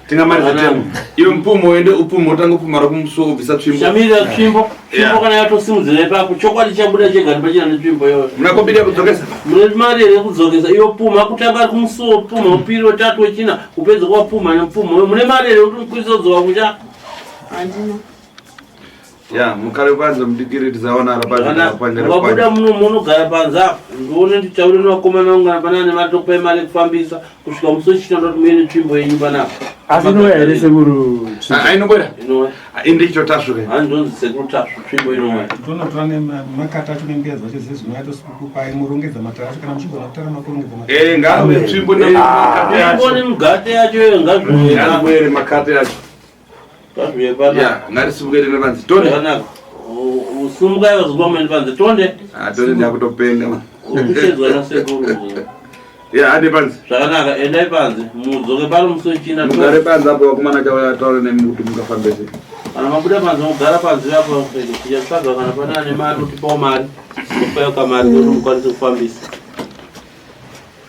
Tingamaliza temu. Iwe mpumo uende upumo utanga upumara kumusuwo ubvisa tsvimbo. Shamira tsvimbo. Tsvimbo kana yatosimudzira ipapo chokwadi chabuda chega ndipachina netsvimbo iyoyo. Munakobida kudzokesa? Mune mari here kudzokesa iyo puma kutanga ari kumusuwo puma upiri wetatu wechina upedza kwapuma nepuma. Mune mari here kuti mukwisa kudzoka kucha? Handina. Ya, mukare panza mudikiri tizaona arapanira wabuda munogara panza ndione nditaure nevakomana vangu kana panane matokupai mari ekufambisa kusvika musochitanda kuti muine tsvimbo yenyu panapa. Asi inoya here sekuru? Ainobwera? Inoya. Indicho tasvika. Handonzi sekuru tasvu tsvimbo inoya. Tonotora nemakata acho nembea zvacho zvezvinoyatosukupai murongedza matara acho kana muchigona kutara makurongedza matara. Ngave tsvimbo nemakate yacho. Tsvimbo nemugate yacho ngazviwere makate yacho. Ya, ngarisumukire nevanzi tonde. Usumukai vazuva mweni panze tonde. Tonde ndakutopenga. Ukuchedzwa nasekuru. Ya, ade panze. Zvakanaka, endai panze. Mudzoke pano musochina. Mugare panze apo wakomana chawataura nemuti mukafambese. Kana mabuda panze mugara panze apo tichatsvaga kana panane mari utipawo mari. Topayoka mari kuti mukwanise kufambisa.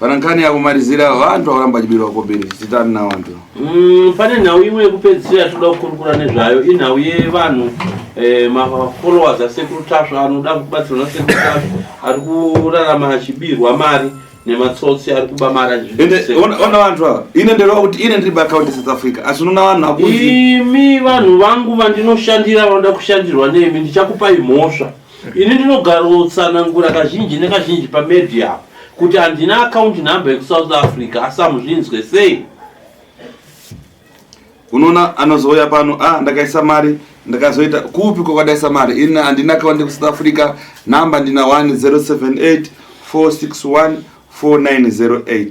Vanankani yakumarizira vantu vakuramba chibirwa kobiri sitani na vantu. Pane nhau imwe yekupedzisira toda kukurukura nezvayo inhau yevanhu mafollowers asekuru tasvo anoda kubatsirwa nasekuru tasvo ari kurarama achibirwa mari nematsotsi ari kuba mari. Ona vantu ava ine ndereva kuti ine ndiri baaccount South Africa asi unoona vanhu akuti imi vanhu vangu vandinoshandira vanoda kushandirwa nemi ndichakupai mhosva. Ini ndinogara utsanangura kazhinji nekazhinji pamedia kuti handina account number yekusouth Africa asi amuzvinzwe sei. Unoona anozouya pano ndakaisa mari ndakazoita kupi kwakadaisa mari ina handina account yekusouth Africa namba ndina 107846149008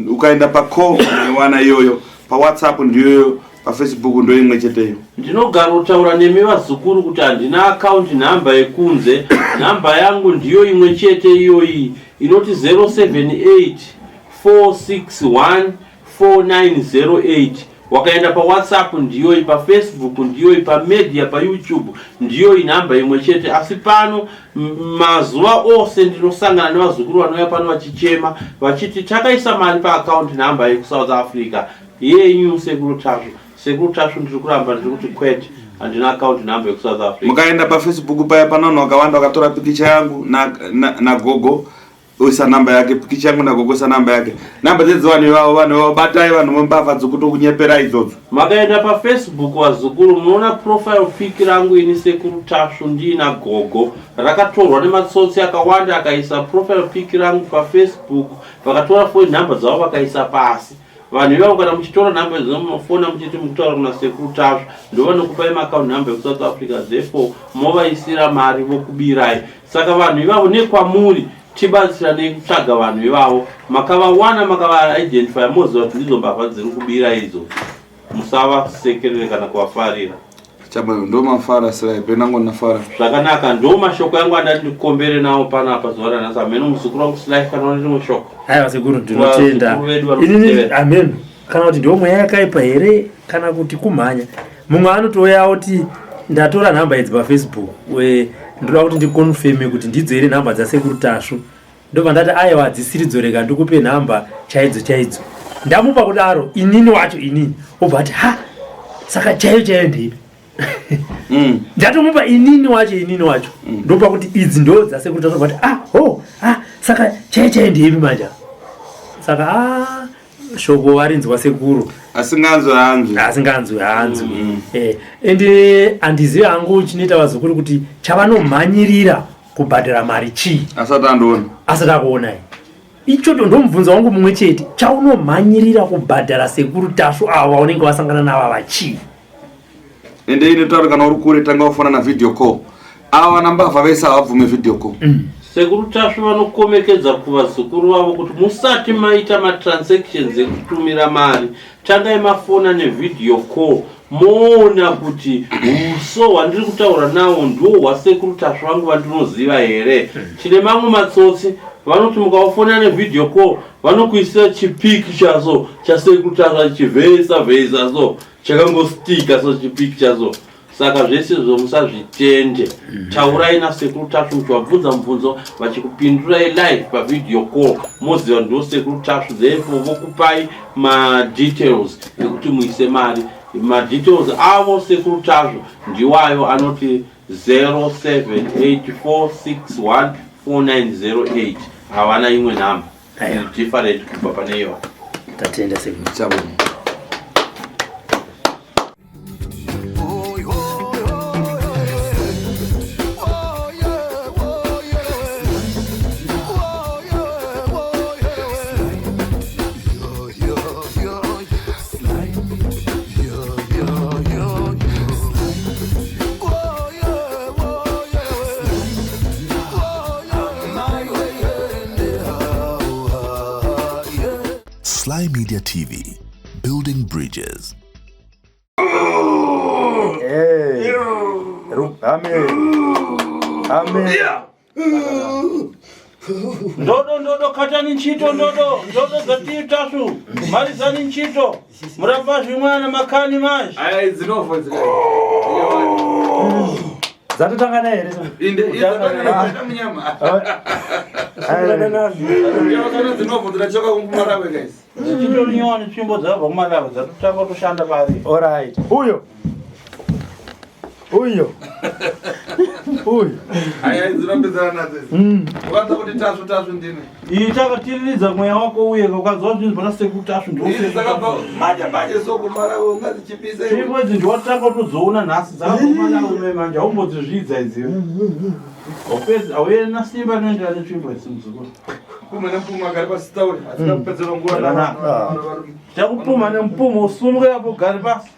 ukaenda pacall newana iyoyo pawhatsapp ndiyoyo pafacebook ndo imwe cheteyo. Ndinogara kutaura nemi vazukuru kuti handina account number yekunze namba yangu ndiyo imwe chete iyoyi inoti 0784614908. Wakaenda pawhatsapp ndiyo, pafacebook ndiyo, pamedia, payoutube ndiyo inamba imwe chete. Asi pano mazuva ose ndinosangana nevazukuru vanouya pano vachichema vachiti takaisa mari paaccount number yekusouth Africa yenyu sekuru tasvo. Sekuru tasvo ndiri kuramba ndiri kuti kwete handina account number yekusouth Africa. Mukaenda pafacebook paya panano wakawanda wakatora pikicha yangu na gogo uisa namba yake, pikicha yangu na gogo uisa namba yake. Namba dzedzo vanhu batai vanhu mbavha dzokutokunyepera idzodzo. Makaenda pafacebook wazukuru munoona profile pic rangu ini sekuru tasvo ndina gogo rakatorwa nematsotsi akawanda akaisa profile pic rangu pafacebook vakatora phone number dzavo vakaisa pasi vanhu ivavo kana muchitora nhamba dzinofona muchiti mukutaura kuna sekuru tazvo ndovanokupai maakaunti nhamba yekusouth Africa, therefore movaisira mari vokubirai. Saka vanhu ivavo nekwamuri tibatsira nekutsvaga vanhu ivavo, makavawana makava-identify moziva kuti ndidzo mbavha dziri kubira idzo, musavasekerere kana kuvafarira. ndomafara Sly penango nafara zvakanaka. Ndo mashoko yangu andati ndikombere nawo panapa zuva ranhasi. Ameno muzukuru wangu Sly, kana une rimwe shoko? Aiwa sekuru, ndinotenda. Amen. Kana kuti ndiwo mweya yakaipa here kana kuti kumhanya. Mumwe anotouya kuti ndatora nhamba idzi paFacebook, ndoda kuti ndikonfirme kuti ndidzo here nhamba dzasekuru Tashu. Ndobva ndati aiwa hadzisiri dzoreka ndikupe nhamba chaidzo. Ndamupa kudaro inini wacho inini. Obva ati saka chaiyo ndeipi? Ndatomupa inini wacho. Ndopa kuti idzi ndo dzasekuru Tashu. Obva ati saka chaiyo ndeipi manja? Saka shoko warinzwa sekuru asinganzwi ende andizivi hangu chinoita vazukuru kuti chavanomhanyirira kubhadhara mari chii asati akuona. Ichoto ndomubvunza wangu mumwe chete, chaunomhanyirira kubhadhara sekuru Tashu ava unenge wasangana nava vachii? ende inotaura kana uri kure tanga ufana na video call ava nambavha vese havabvume video call. Sekuru Tashu vanokomekedza kuvazukuru vavo kuti musati maita matransactions ekutumira mari, tangai mafona nevideo call moona kuti uso hwandiri kutaura nawo ndo hwasekuru Tashu vangu vandinoziva here. Chine mamwe matsotsi vanoti mukavafona nevideo call vanokuisira chipiki chazo chasekuru Tashu achivhesa so chakangostika so chipiki chazo. Saka zvese izvo musazvitende. Taurai nasekuru Tashu muchivabvunza mubvunzo vachikupindurai live pavideo call, moziva ndo sekuru Tashu, therefore vokupai madetails ekuti muise mari. Madetails avo sekuru Tashu ndiwayo anoti 0784614908. Havana imwe nhamba different kubva pane iyo. Tatenda sekuru. Sly Media TV, building bridges. Amen. Ndodo katani nchito ndodo zati Tashu marizani nchito muramba zvimwana makani maji zinofo Zatotangana here zichitorinyoni tsvimbo dzabva kumalava dzatotanga kutoshanda pari. Alright. Uyo. Iyi takatiridza mweya wako uye ukazva zvinhu zvona sekuru Tashu tsvimbo idzi ndiwatanga kutozoona nhasi dzakakumalava manje haumbodzizvidza idziwo. Hauye nasimba rinoenderana netsvimbo idzi muzukuru. Chakupuma nemupumo usunge apo ugare pasi.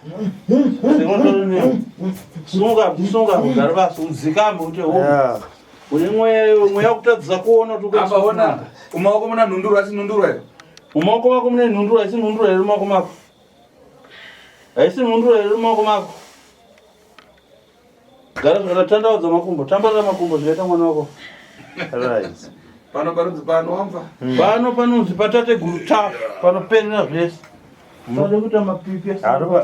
Sunga ugare pasi udzikambe kuti une mweya kutadzisa kuona apaona umaoko muna nhunduru asi nhunduru here umaoko mako mune nhunduru asi nhunduru here mumaoko mako haisi nhunduru here mumaoko mako. Gara zvakatandaudza makumbo, tambarira makumbo zvikaita mwana wako. Right. Pano panonzi pano wamva. Pano panonzi patate guru Tashu panoperera zvese. Tode kuita mapipi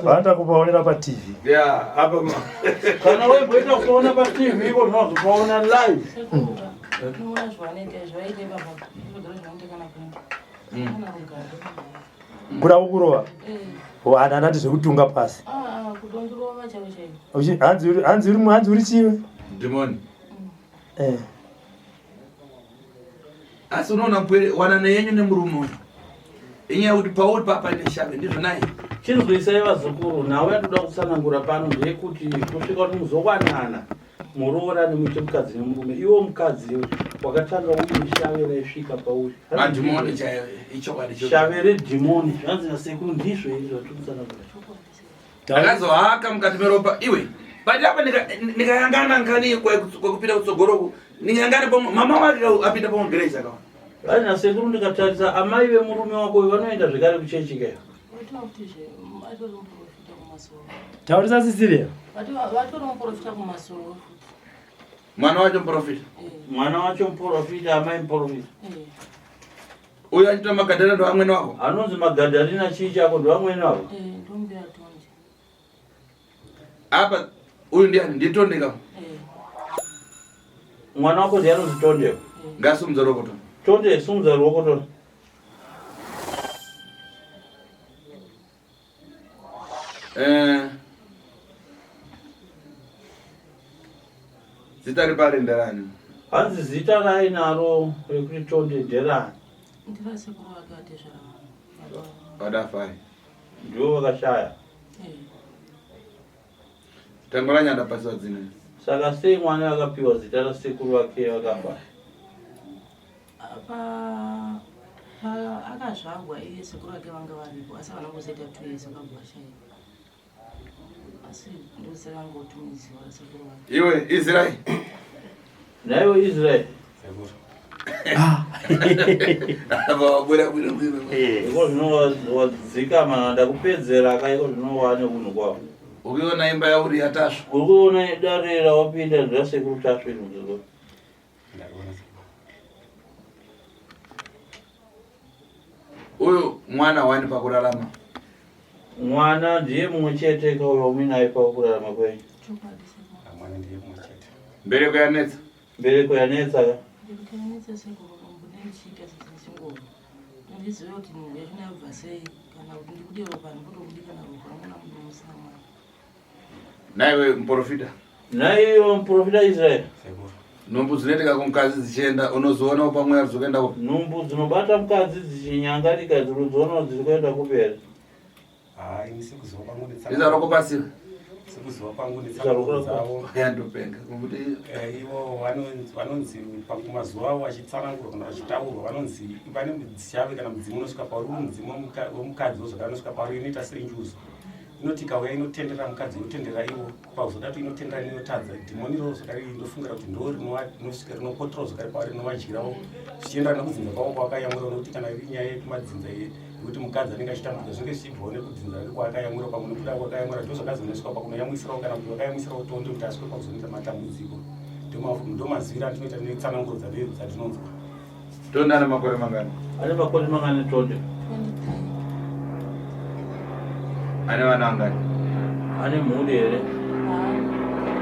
vanoda kupaonera paTV. Yeah, apa kana weimboita kuona paTV iko zvinozopaona live. Kuda kukurova anati zvekutunga pasi. Hanzi uri chiwe demoni. Asi unoona wanana yenyu nemurume uyu inyaya kuti pauri papa ndeshambe ndizvo naye chinozoisai vazukuru nawe atoda kutsanangura pano ndeyekuti kusvika kuti muzowanana muroora nemuite mukadzi nemurume. Iwo mukadzi wakatanga uine shavere isvika pauri. Madhimoni chaiyo ichokwadi. Shavere dhimoni. Zvanzi nasekuru ndizvo izvo zvatinotsana kuda. Akazohaka mukati meropa. Iwe pati apa nikayangana nkani kwekupinda kutsogoroko nikayangana mama wake apinda pamugerezi akawa. Zvanzi nasekuru ndikatarisa amai vemurume wako vanoenda zvekare kuchechi kayo. Taurisa Sicilia. Mwana wacho muprofita. Mwana wacho muprofita, amai muprofita. Uyo achita Magadaline ndo amweni wako. Anonzi Magadaline chii chako ndo amweni wako. Apa uyu ndiani nditondeka. Mwana wako ndiye anonzi Tonde. Ngasumudza rokoto. Tonde sumudza rokoto. Zita ripari nderani? Hanzi zita rainaro rekuti Tonde nderani. Ndirasekuru vakati zvara. Vadafai. Ndiwo vakashaya. Tango ranyanda pasiwa dzina. Saka sei mwana akapiwa zita rasekuru wake vakafa? Akazvagwa iye sekuru vake vanga varipo asi vanongozoita 2 years vakabvashaya. Asi ndosaka ngotumidziwa sekuru wake. Iwe Israel. Naiwe Israel. Iko zvinowadzika mana ndakupedzera akaiko zvinowane unhu kwavo. Ukiona imba yauri yatasva. Urikuona darera wapinda ndasekuru tasva izvo. Uyu mwana wani pakurarama. Mwana ndiye mumwe chete kauya muinaye pakurarama kwenyu. Mwana ndiye mumwe chete. Mbereko yanetsa. Mbereko yanetsa ka. Ndikanetsa sekuru mbunenchika sezingoro. Ndizive kuti ndezvina yabva sei kana kuti ndikudero pano kutokudikana ropa muna musina mwana. Naiwe muprofita. Naiwe muprofita Israel. Nhumbu dzinoitika kumukadzi dzichienda unozoona pamwe arizokuenda kupi? Nhumbu dzinobata mukadzi dzichinyangarika dzinozoona dziri kuenda kupera. Ini sikuziva pangu netsanga. Izaroko pasira. Sikuziva pangu netsanga dzavo. Yandopenga kuti ivo vanonzi pakumazuva avo vachitsanangurwa kana vachitaurwa vanonzi pane mudzishave kana mudzimu unosvika pauri mudzimu womukadzi wozvakare unosvika pauri inoita senjuzo. Inoti ikauya inotendera mukadzi inotendera ivo pauzodati inotendera inotadza dhimoni iro zvakare inofungira kuti ndo rinosvika rinopotora zvakare pavari rinovadyirawo zvichienda nekudzinza kwavo kwakayamura nokuti kana iri nyaya yekumadzinza yekuti mukadzi anenge achitambudzwa zvinenge zvichibvawo nekudzinza riri kwakayamura pamwe nekuda kwakayamura ndo zvakazoneswa pakunoyamwisirawo kana kuti vakayamwisirawo Tonde kuti asvike pakuzoita matambudziko ndo maziviro atinoita netsananguro dzadinonzwa. Tonde ane makore mangani? Ane makore mangani Tonde? Ane vana vangani? Ane mhuri here?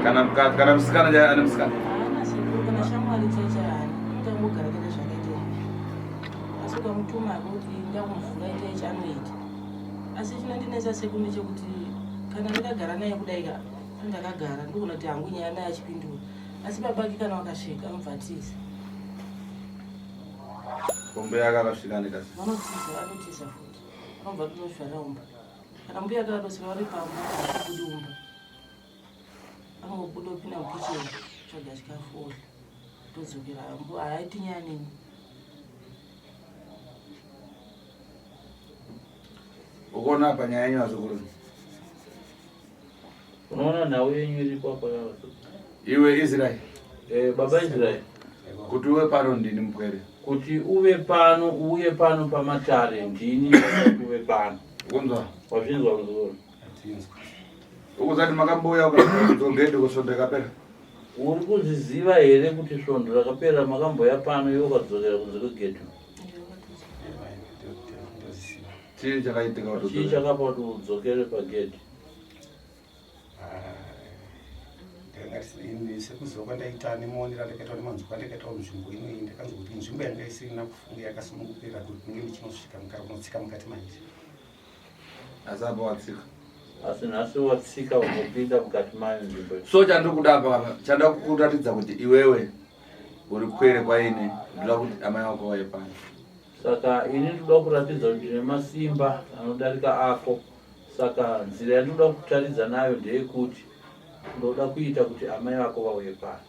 Kana musikana ane musikana? Haana sekuru kana shamwari chaicha haana. Utangogara kaita zvakaita. Asi ukamutuma kuti ndakumvura ita ichi anoita. Asi chinondinesa sekuru ndechekuti kana ndakagara naye kudaika ndakagara ndikuona kuti hangu nyaya naye achipindura. Asi babake kana wakasvika anobvatiza. Kombe yake akasvika nekasi? Anotiza futi. Anobva kunozvaraumba. Kana mbuya akadosera vari pamba akabudi umba. Angobuda kupinda mukicheni tsvaga chikafu orya. Todzokera mbu haaiti nyaya neni. Ukoona apa nyaya yenyu azukuru? Unoona nhau yenyu iripo apa yazukuru? Iwe Israel. Baba Israel. Kuti uwe pano ndini mupwere? Kuti uve pano pamatare ndini uve pano. Ukunzwa? Wazvinzwa muzukuru? Ukuzati makamboya ukazogedhe kusvondo yakapera? Uri kuzviziva here kuti svondo rakapera makamboya pano iwe ukadzokera kunze kwegedhe? Chii chakaitika kuti chii chakapa kuti udzokere pagedhe? Sekuziva kwandaita nemuonera ndakaita nemanzwi kwandakaita munzvimbo inoyi ndakanzwa kuti nzvimbo yanga isina kufunga yakasunungukira kuti kunge ndichinosvika kunotsika mukati maizvi. Asi apa watsika? Asi nhasi watsika unopinda mukati mayo nzvimbo. So chandikuda apa chanda kukuratidza kuti iwewe uri kwere kwaine ndoda kuti amai wako wauye pano. Saka ini ndoda kuratidza kuti ndine masimba anodarika ako. Saka nzira yandinoda kutaridza nayo ndeyekuti ndoda kuita kuti amai vako vauye pano.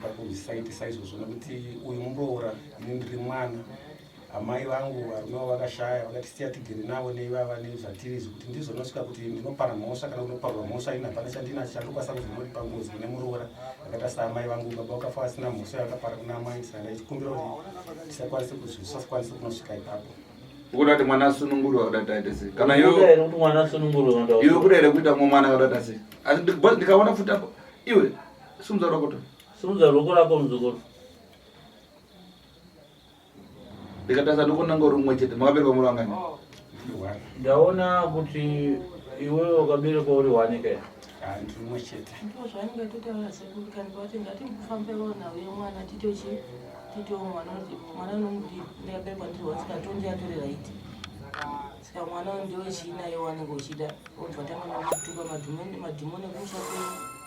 pakuzisaiti saizvozvo nokuti uyu mumboora ini ndiri mwana amai vangu varume vakashaya vakatisiya tigere navo neivava nezvatiri zvekuti ndizonosvika kuti ndinopara mhosva kana kunoparwa mhosva ina hapana chandinacho chandokwanisa kuzvinoti pangozi nemuroora vakata saamai vangu baba vakafa vasina mhosva yakapara kuna amai saka ndichikumbira kuti tisakwanise kunosvika ipapo. ukuda kuti mwana asunungurwa kudati aite sei kana kuti mwana asunungurwa iwe kuda here kuita mwe mwana kudati sei asi ndikaona futi apo iwe simudza roko simudza roko rako muzukuru ndikatasa ndokunanga uri umwe chete makaberekwa muri vangani ndaona kuti iwe wakaberekwa uri wanika ndiri umwe chete ndo zvainge totaura sekuti kana kwati ngatimufambewo nauye mwana titowo mwana nomudii ndakaberekwa ndiri wasika tondiatore raiti saka mwana ndio china iye wanenge uchida obva tanga nokutuka madhimoni ekushapei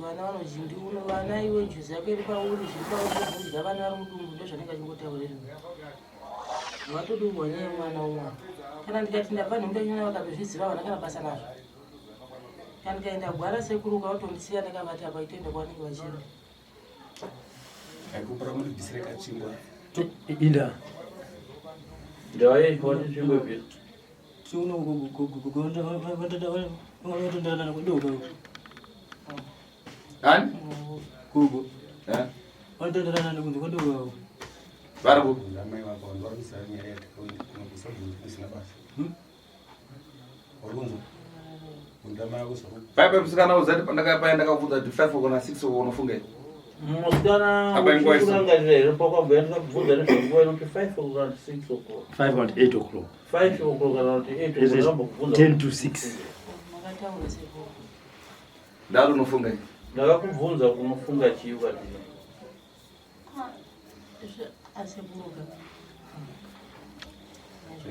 vana vanozhindi uno vana iwe njuzi yako iri pauri zviri paurikudya vana vari mudumbu ndo zvanenge achingotaurirwa vatodumwa nyaya mwana umwana kana ndikati ndabva nhemudachina vakatozviziva vana kana basa nazvo kana ndikaenda gwara sekuru ukavatondisiya ndakavati apa itoenda kwanenge vachira aikupura mundibvisire kachingwa inda ndawai wati zvimbo ipi chiuno vatondana kwedoka ani gugu eh vatondana kunze kwedoka vari ku amai vako vanhu vari kuzara nyaya yatikunokusa isina basa uri kunzwa undamai vako paipai musikana uzati pandakapaya ndakabvudza kuti 5 kana 6 unofunga musikana uchiurangarira here pakwabva ndikabvudza nezvanguva inoti 5 kana 6 o'clock 5 and 8 o'clock 5 o'clock kana kuti 8 ndakambokubvunza 10 to 6 makataura sekuru ndari unofunga ndakakubvunza unofunga chii ukati aseburuka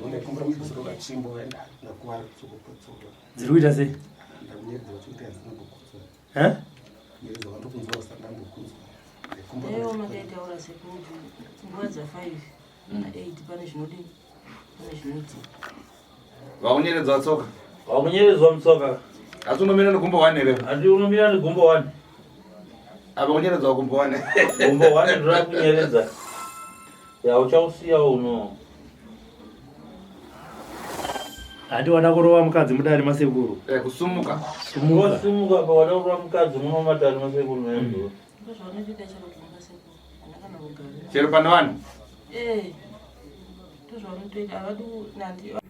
ndikumbira mudvisiro kachimbo ndakuwari tsokopotsoka dziri kuita sei ndakunyeredza vachokuti handinombokuzwa Eh? nyeredza vandokunzwa usati ndambokuzwa ewo makaitaura sekuti nguva dza5 na8 pane zvinodii pane zvinoiti vakunyeredza vatsoka wakunyeredzwa mutsoka asi unomira negumbo 1 here handi unomira negumbo 1 apa kunyeredzwa gumbo 1 gumbo 1 ndira kunyeredza yauchausiyawo uno handi wada kurova mukadzi mudari masekuru kusumuka ungosimuka pawada kurova mukadzi muno matari masekuru naizvo ndo zvaunotoita chero kumba sekuru andakana kugara chero pane 1 ndo zvaunotoita havadi nandi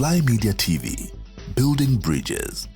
Sly Media TV, building bridges.